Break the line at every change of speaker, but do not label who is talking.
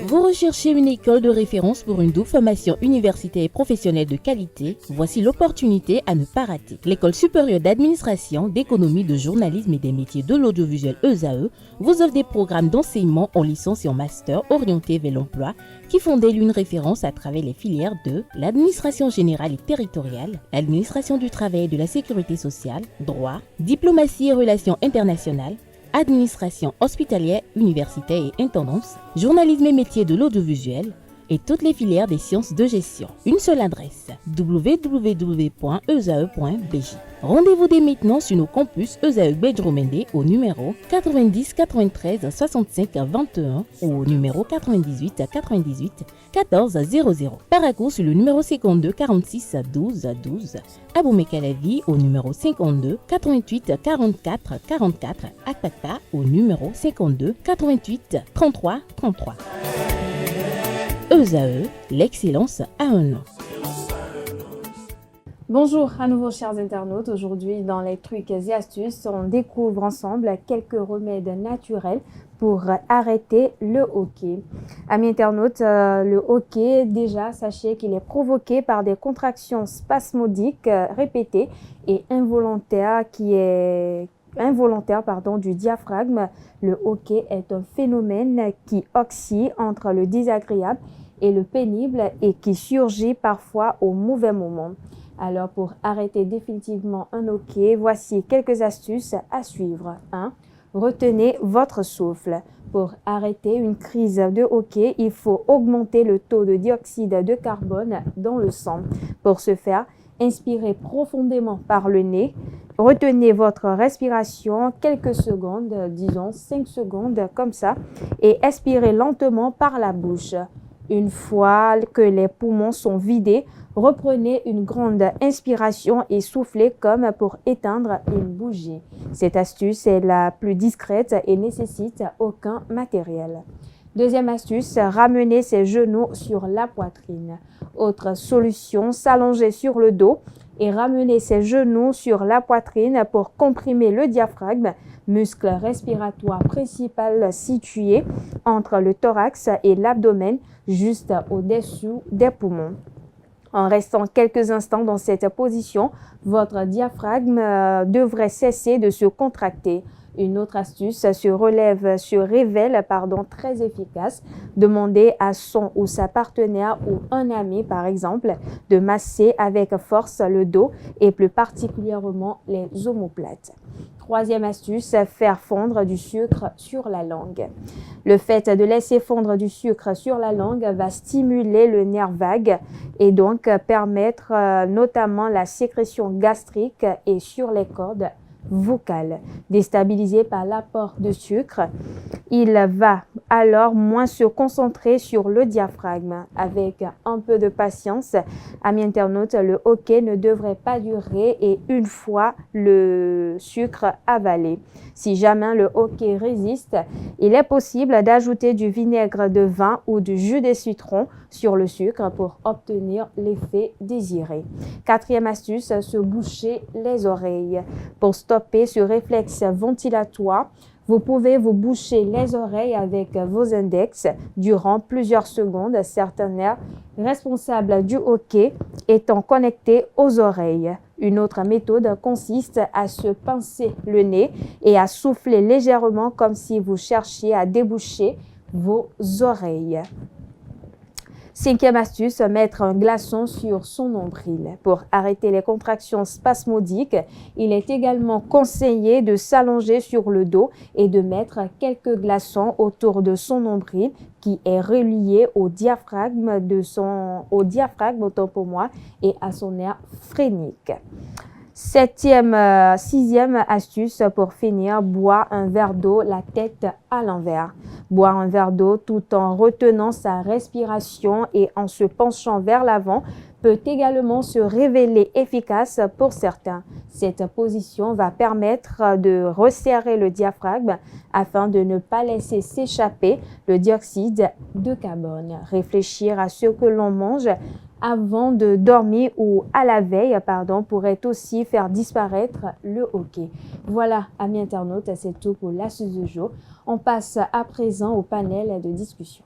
Vous recherchez une école de référence pour une double formation universitaire et professionnelle de qualité? Voici l'opportunité à ne pas rater. L'École supérieure d'administration, d'économie, de journalisme et des métiers de l'audiovisuel ESAE vous offre des programmes d'enseignement en licence et en master orientés vers l'emploi qui font d'elle une référence à travers les filières de l'administration générale et territoriale, l'administration du travail et de la sécurité sociale, droit, diplomatie et relations internationales, administration hospitalière, universitaire et intendance, journalisme et métiers de l'audiovisuel et toutes les filières des sciences de gestion. Une seule adresse, www.esae.bj. Rendez-vous dès maintenant sur nos campus ESAE Bedjromende au numéro 90 93 65 21 ou au numéro 98 98 14 00. Paracourt sur le numéro 52 46 12 12. Aboumé-Calavi au numéro 52 88 44 44. Akpaka au numéro 52 88 33 33. ESAE, l'excellence à un nom.
Bonjour à nouveau chers internautes, aujourd'hui dans les trucs et astuces, on découvre ensemble quelques remèdes naturels pour arrêter le hoquet. Amis internautes, le hoquet, déjà sachez qu'il est provoqué par des contractions spasmodiques répétées et involontaires du diaphragme. Le hoquet est un phénomène qui oscille entre le désagréable et le pénible et qui surgit parfois au mauvais moment. Alors pour arrêter définitivement un hoquet, voici quelques astuces à suivre. 1. Retenez votre souffle. Pour arrêter une crise de hoquet, il faut augmenter le taux de dioxyde de carbone dans le sang. Pour ce faire, inspirez profondément par le nez. Retenez votre respiration quelques secondes, disons 5 secondes comme ça, et expirez lentement par la bouche. Une fois que les poumons sont vidés, reprenez une grande inspiration et soufflez comme pour éteindre une bougie. Cette astuce est la plus discrète et nécessite aucun matériel. Deuxième astuce, ramenez ses genoux sur la poitrine. Autre solution, s'allonger sur le dos et ramener ses genoux sur la poitrine pour comprimer le diaphragme, muscle respiratoire principal situé entre le thorax et l'abdomen, juste au-dessous des poumons. En restant quelques instants dans cette position, votre diaphragme devrait cesser de se contracter. Une autre astuce se révèle très efficace. Demandez à son ou sa partenaire ou un ami, par exemple, de masser avec force le dos et plus particulièrement les omoplates. Troisième astuce, faire fondre du sucre sur la langue. Le fait de laisser fondre du sucre sur la langue va stimuler le nerf vague et donc permettre notamment la sécrétion gastrique et sur les cordes vocales. Déstabilisé par l'apport de sucre, il va alors moins se concentrer sur le diaphragme. Avec un peu de patience, amis internautes, le hoquet ne devrait pas durer et une fois le sucre avalé. Si jamais le hoquet résiste, il est possible d'ajouter du vinaigre de vin ou du jus de citron sur le sucre pour obtenir l'effet désiré. Quatrième astuce, se boucher les oreilles. Pour stopper ce réflexe ventilatoire, vous pouvez vous boucher les oreilles avec vos index durant plusieurs secondes, certains nerfs responsables du hoquet étant connectés aux oreilles. Une autre méthode consiste à se pincer le nez et à souffler légèrement comme si vous cherchiez à déboucher vos oreilles. Cinquième astuce, mettre un glaçon sur son nombril. Pour arrêter les contractions spasmodiques, il est également conseillé de s'allonger sur le dos et de mettre quelques glaçons autour de son nombril qui est relié au diaphragme autant pour moi et à son nerf phrénique. Sixième astuce pour finir, boire un verre d'eau la tête à l'envers. Boire un verre d'eau tout en retenant sa respiration et en se penchant vers l'avant peut également se révéler efficace pour certains. Cette position va permettre de resserrer le diaphragme afin de ne pas laisser s'échapper le dioxyde de carbone. Réfléchir à ce que l'on mange avant de dormir ou à la veille, pourrait aussi faire disparaître le hoquet. Voilà, amis internautes, c'est tout pour l'astuce du jour. On passe à présent au panel de discussion.